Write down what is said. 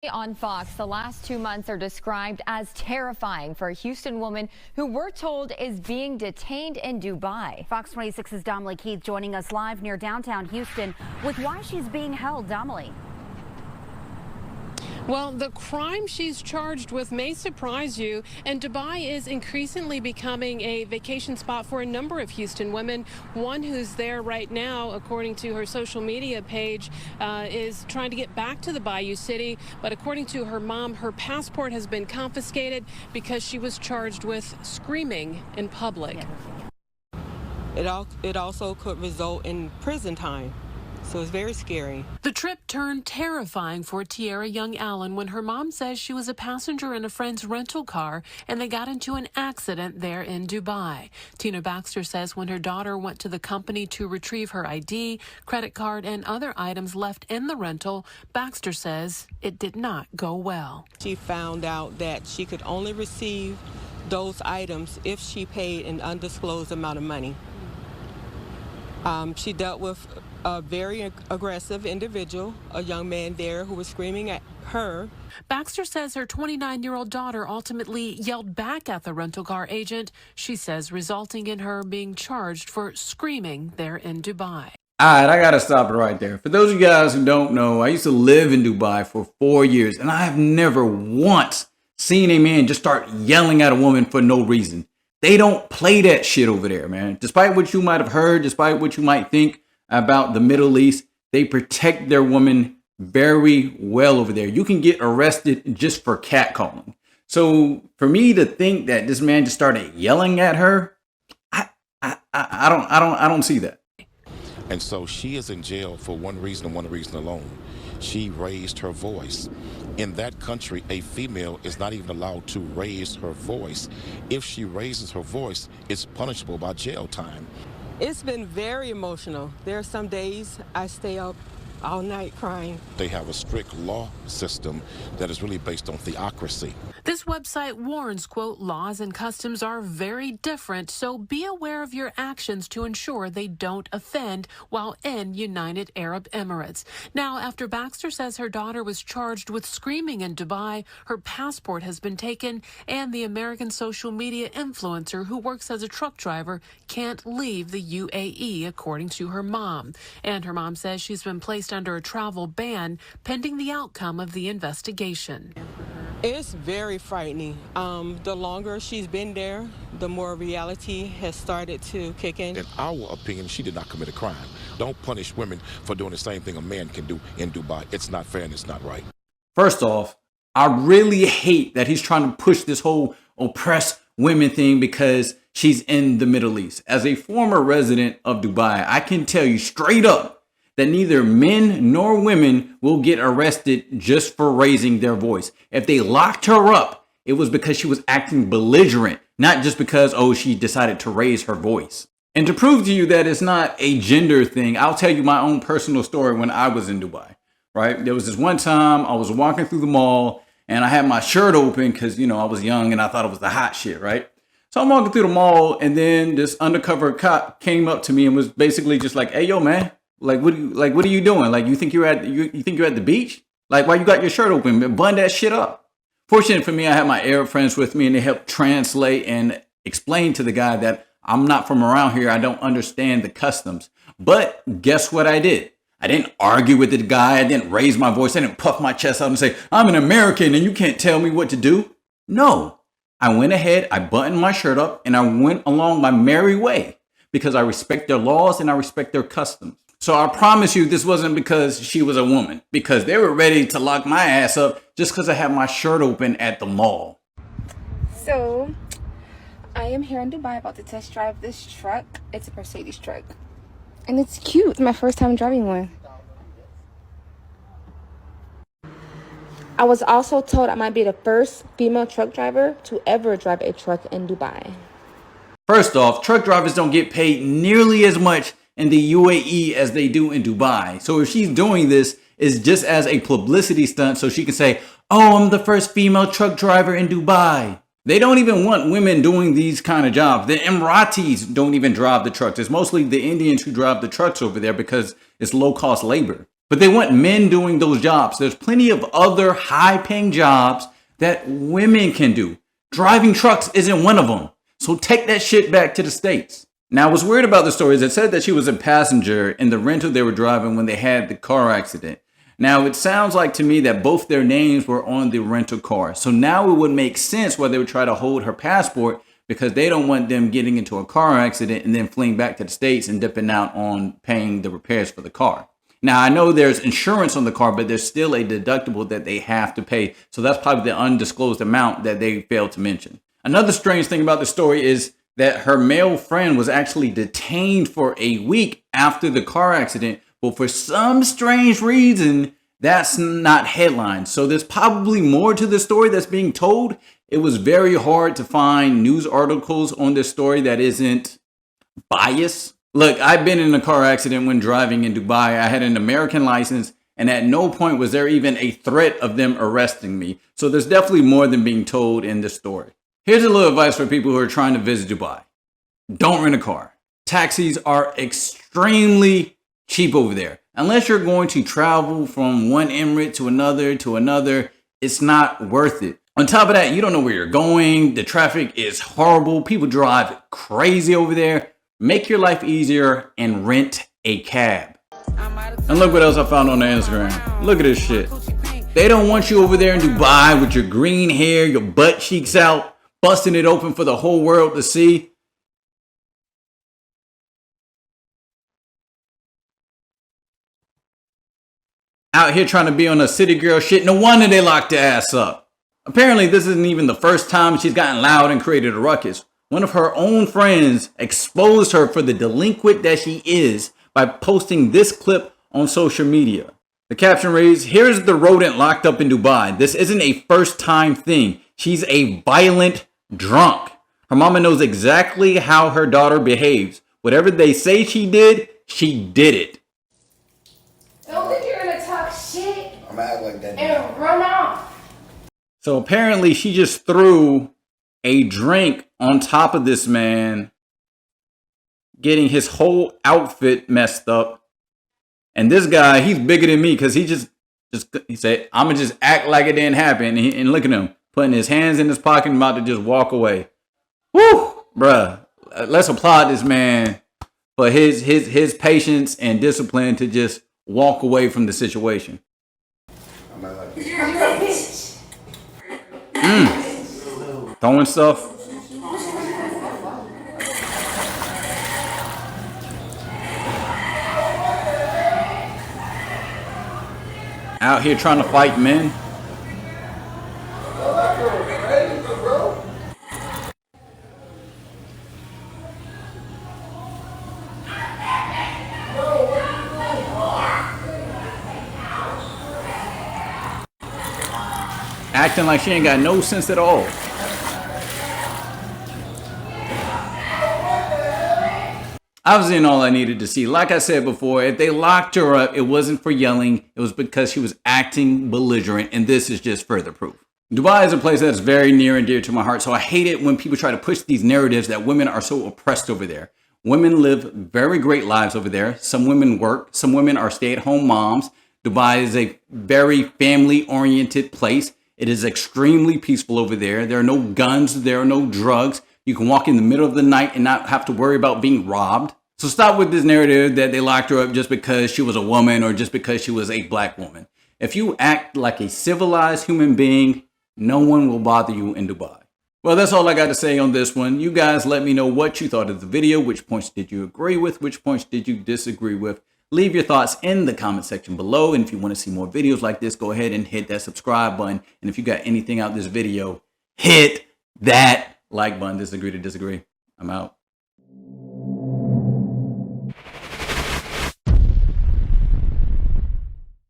On Fox, the last 2 months are described as terrifying for a Houston woman who we're told is being detained in Dubai. Fox 26's Domely Keith joining us live near downtown Houston with why she's being held. Domely. Well, the crime she's charged with may surprise you, and Dubai is increasingly becoming a vacation spot for a number of Houston women. One who's there right now, according to her social media page, is trying to get back to the Bayou City, but according to her mom, her passport has been confiscated because she was charged with screaming in public. It also could result in prison time. So it's very scary. The trip turned terrifying for Tiara Young Allen when her mom says she was a passenger in a friend's rental car and they got into an accident there in Dubai. Tina Baxter says when her daughter went to the company to retrieve her ID, credit card, and other items left in the rental, Baxter says it did not go well. She found out that she could only receive those items if she paid an undisclosed amount of money. She dealt with a very aggressive individual, a young man there who was screaming at her. Baxter says her 29-year-old daughter ultimately yelled back at the rental car agent, she says resulting in her being charged for screaming there in Dubai. All right, I got to stop it right there. For those of you guys who don't know, I used to live in Dubai for 4 years, and I have never once seen a man just start yelling at a woman for no reason. They don't play that shit over there, man. Despite what you might have heard, despite what you might think about the Middle East, they protect their women very well over there. You can get arrested just for catcalling. So for me to think that this man just started yelling at her, I don't see that. And so she is in jail for one reason and one reason alone. She raised her voice. In that country, a female is not even allowed to raise her voice. If she raises her voice, it's punishable by jail time. It's been very emotional. There are some days I stay up all night crying. They have a strict law system that is really based on theocracy. This website warns, quote, laws and customs are very different, so be aware of your actions to ensure they don't offend while in United Arab Emirates. Now, after Baxter says her daughter was charged with screaming in Dubai, her passport has been taken, and the American social media influencer who works as a truck driver can't leave the UAE, according to her mom. And her mom says she's been placed under a travel ban pending the outcome of the investigation. It's very frightening. The longer she's been there, the more reality has started to kick in. In our opinion, she did not commit a crime. Don't punish women for doing the same thing a man can do in Dubai. It's not fair and it's not right. First off, I really hate that he's trying to push this whole oppress women thing because she's in the Middle East. As a former resident of Dubai, I can tell you straight up that neither men nor women will get arrested just for raising their voice. If they locked her up, it was because she was acting belligerent, not just because, oh, she decided to raise her voice. And to prove to you that it's not a gender thing, I'll tell you my own personal story when I was in Dubai, right? There was this one time I was walking through the mall and I had my shirt open because, I was young and I thought it was the hot shit, right? So I'm walking through the mall and then this undercover cop came up to me and was basically just like, hey, yo, man. What are you doing? Like, you think you're at the beach? Like, why you got your shirt open? Bun that shit up. Fortunately for me, I had my Arab friends with me and they helped translate and explain to the guy that I'm not from around here. I don't understand the customs. But guess what I did? I didn't argue with the guy. I didn't raise my voice. I didn't puff my chest out and say, I'm an American and you can't tell me what to do. No, I went ahead. I buttoned my shirt up and I went along my merry way because I respect their laws and I respect their customs. So I promise you this wasn't because she was a woman, because they were ready to lock my ass up just because I had my shirt open at the mall. So I am here in Dubai about to test drive this truck. It's a Mercedes truck. And it's cute. It's my first time driving one. I was also told I might be the first female truck driver to ever drive a truck in Dubai. First off, truck drivers don't get paid nearly as much in the UAE as they do in Dubai. So if she's doing this, it's just as a publicity stunt so she can say, oh, I'm the first female truck driver in Dubai. They don't even want women doing these kind of jobs. The Emiratis don't even drive the trucks. It's mostly the Indians who drive the trucks over there because it's low-cost labor. But they want men doing those jobs. There's plenty of other high-paying jobs that women can do. Driving trucks isn't one of them. So take that shit back to the States. Now, what's weird about the story is it said that she was a passenger in the rental they were driving when they had the car accident. Now, it sounds like to me that both their names were on the rental car. So now it would make sense why they would try to hold her passport, because they don't want them getting into a car accident and then fleeing back to the States and dipping out on paying the repairs for the car. Now, I know there's insurance on the car, but there's still a deductible that they have to pay. So that's probably the undisclosed amount that they failed to mention. Another strange thing about the story is that her male friend was actually detained for a week after the car accident. But for some strange reason, that's not headlines. So there's probably more to the story that's being told. It was very hard to find news articles on this story that isn't biased. Look, I've been in a car accident when driving in Dubai. I had an American license, and at no point was there even a threat of them arresting me. So there's definitely more than being told in this story. Here's a little advice for people who are trying to visit Dubai. Don't rent a car. Taxis are extremely cheap over there. Unless you're going to travel from one emirate to another, it's not worth it. On top of that, you don't know where you're going. The traffic is horrible. People drive crazy over there. Make your life easier and rent a cab. And look what else I found on the Instagram. Look at this shit. They don't want you over there in Dubai with your green hair, your butt cheeks out, busting it open for the whole world to see. Out here trying to be on a city girl shit. No wonder they locked their ass up. Apparently, this isn't even the first time she's gotten loud and created a ruckus. One of her own friends exposed her for the delinquent that she is by posting this clip on social media. The caption reads, "Here's the rodent locked up in Dubai. This isn't a first time thing. She's a violent drunk. Her mama knows exactly how her daughter behaves. Whatever they say she did it." Don't think you're gonna talk shit. I'm gonna act like that and run off. So apparently she just threw a drink on top of this man, getting his whole outfit messed up. And this guy, he's bigger than me, because he said, "I'm gonna just act like it didn't happen." And look at him, putting his hands in his pocket and about to just walk away. Woo, bruh. Let's applaud this man for his patience and discipline to just walk away from the situation. Throwing stuff. Out here trying to fight men. Acting like she ain't got no sense at all. I've seen all I needed to see. Like I said before, if they locked her up, it wasn't for yelling. It was because she was acting belligerent, and this is just further proof. Dubai is a place that's very near and dear to my heart, so I hate it when people try to push these narratives that women are so oppressed over there. Women live very great lives over there. Some women work. Some women are stay-at-home moms. Dubai is a very family-oriented place. It is extremely peaceful over there. There are no guns. There are no drugs. You can walk in the middle of the night and not have to worry about being robbed. So stop with this narrative that they locked her up just because she was a woman or just because she was a black woman. If you act like a civilized human being, no one will bother you in Dubai. Well, that's all I got to say on this one. You guys let me know what you thought of the video. Which points did you agree with? Which points did you disagree with? Leave your thoughts in the comment section below. And if you want to see more videos like this, go ahead and hit that subscribe button. And if you got anything out of this video, hit that like button. Disagree to disagree. I'm out.